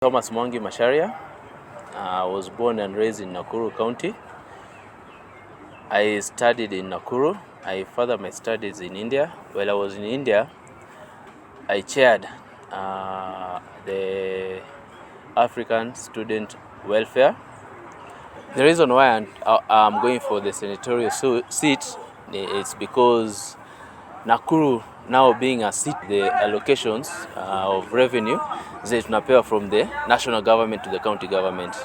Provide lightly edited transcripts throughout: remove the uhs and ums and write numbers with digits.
Thomas Mwangi Masharia. I was born and raised in Nakuru County. I studied in Nakuru. I furthered my studies in India. While I was in India, I chaired the African Student Welfare. The reason why I'm going for the senatorial seat is because Nakuru now being a seat, the allocations of revenue they tunapewa from the national government to the county government.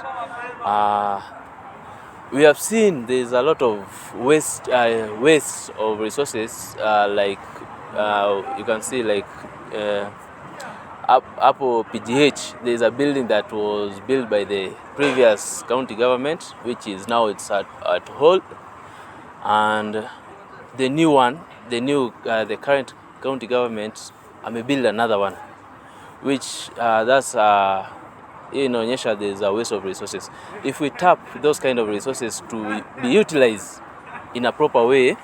We have seen there's a lot of waste of resources, like you can see, like Apple PGH, there's a building that was built by the previous county government, which is now it's at hold, and the new one, the current county government may build another one, which that's inaonyesha there's a waste of resources. If we tap those kind of resources to be utilized in a proper way,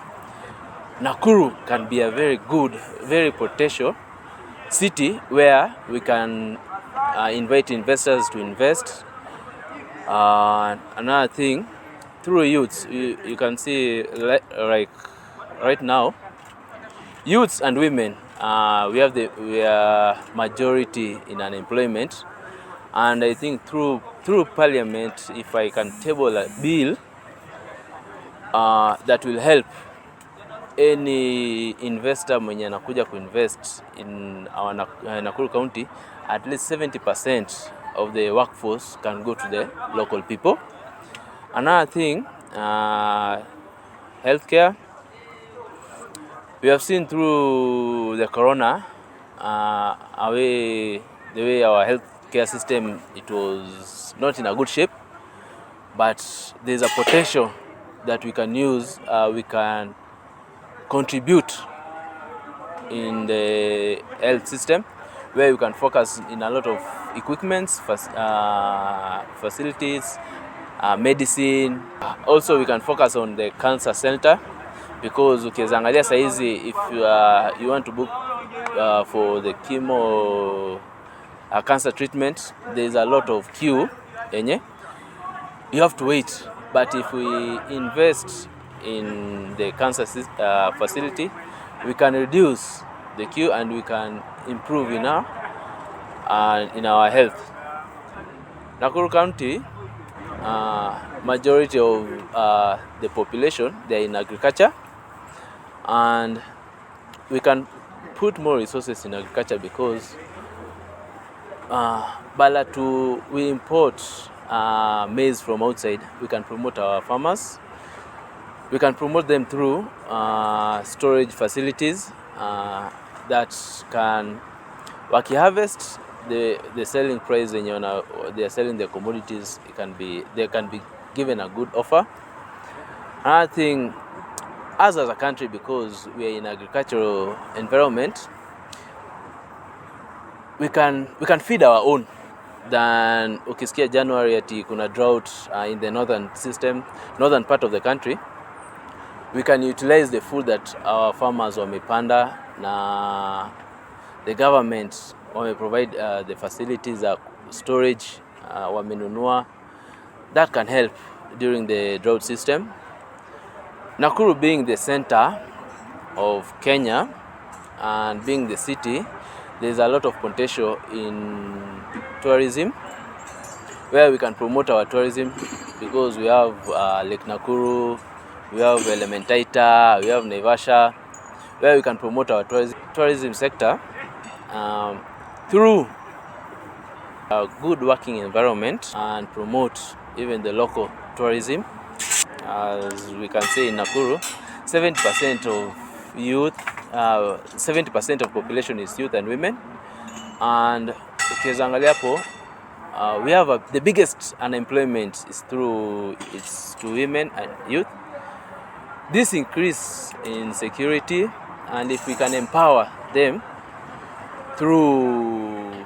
Nakuru can be a very good, very potential city where we can invite investors to invest. Another thing, through youths, you can see like right now, youths and women, we are majority in unemployment, and I think through parliament, if I can table a bill that will help any investor mwenye anakuja kuinvest in our Nakuru County, at least 70% of the workforce can go to the local people. Another thing, healthcare. We have seen through the corona, the way our healthcare system, it was not in a good shape, but there's a potential that we can use, we can contribute in the health system, where we can focus in a lot of equipments, facilities, medicine. Also we can focus on the cancer center, because ukiangalia saizi, if you want to book for the chemo cancer treatment, there's a lot of queue enye you have to wait. But if we invest in the cancer facility, we can reduce the queue and we can improve in our health. Nakuru County, majority of the population, they're in agriculture, and we can put more resources in agriculture, because we import maize from outside. We can promote our farmers. We can promote them through storage facilities that can, harvest the selling price when they are selling their commodities, they can be given a good offer. Another thing, as a country, because we are in agricultural environment, we can feed our own. Than ukisikia January ati kuna drought in the northern part of the country, we can utilize the food that our farmers wamepanda, na the government provide the facilities of storage wamenunua, that can help during the drought system. Nakuru being the center of Kenya and being the city, there's a lot of potential in tourism, where we can promote our tourism, because we have Lake Nakuru, we have Elementaita, we have Naivasha, where we can promote our tourism sector through a good working environment and promote even the local tourism. As we can say in Nakuru, 70% of youth, 70% of population is youth and women, and ukiangalia hapo, we have the biggest unemployment is to women and youth. This increase in security, and if we can empower them through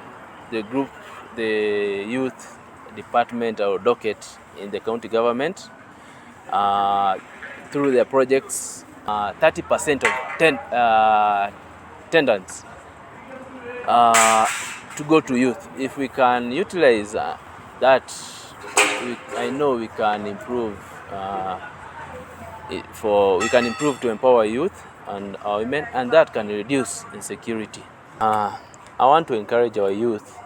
the youth department or docket in the county government, through their projects, 30% of tenants to go to youth. If we can utilize that, I know we can improve we can improve to empower youth and our women, and that can reduce insecurity. I want to encourage our youth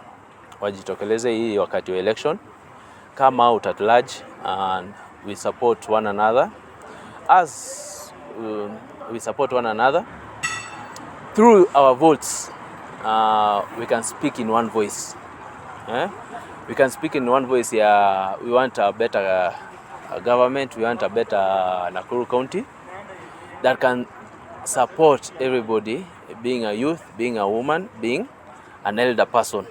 wajitokeleze hii wakati wa election, come out at large and we support one another. As we support one another through our votes, we can speak in one voice. We can speak in one voice. We want a better government. We want a better Nakuru County that can support everybody, being a youth, being a woman, being an elder person,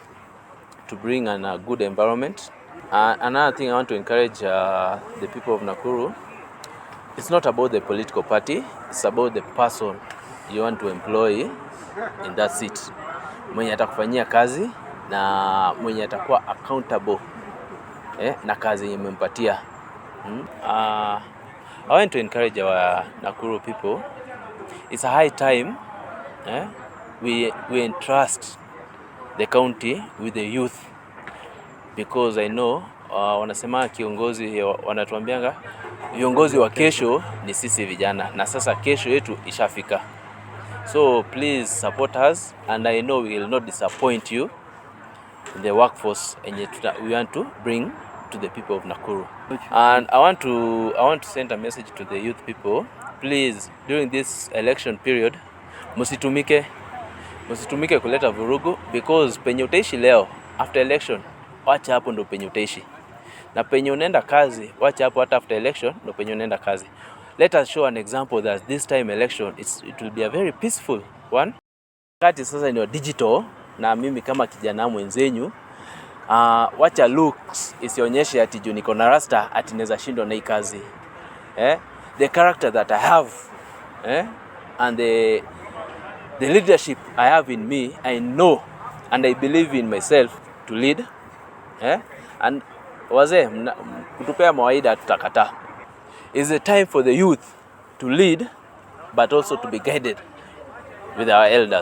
to bring a good environment. Another thing I want to encourage the people of Nakuru, it's not about the political party, it's about the person you want to employ in that seat. Mwenye atakufanyia kazi na mwenye atakuwa accountable na kazi yenye umempatia. I want to encourage our Nakuru people. It's a high time we entrust the county with the youth, because I know wanasema kiongozi, wanatuambianga viongozi wa kesho ni sisi vijana, na sasa kesho yetu ishafika. So please support us, and I know we will not disappoint you in the workforce we want to bring to the people of Nakuru. And I want to send a message to the youth people. Please, during this election period, msitumike kuleta vurugu, because penye utaishi leo after election, wacha hapo ndo penye utaishi. Na penye unaenda kazi, wacha hapo hata after election ndo penye unaenda kazi. Let us show an example that this time election it will be a very peaceful one. Kati sasa ni digital, na mimi kama kijana mwenzenyu, wacha looks isionyeshe ati juu niko na rasta ati naweza shindwa na hii kazi. The character that I have and the leadership I have in me, I know and I believe in myself to lead. And wazee kutupea mawaida tutakataa. It's a time for the youth to lead, but also to be guided with our elders.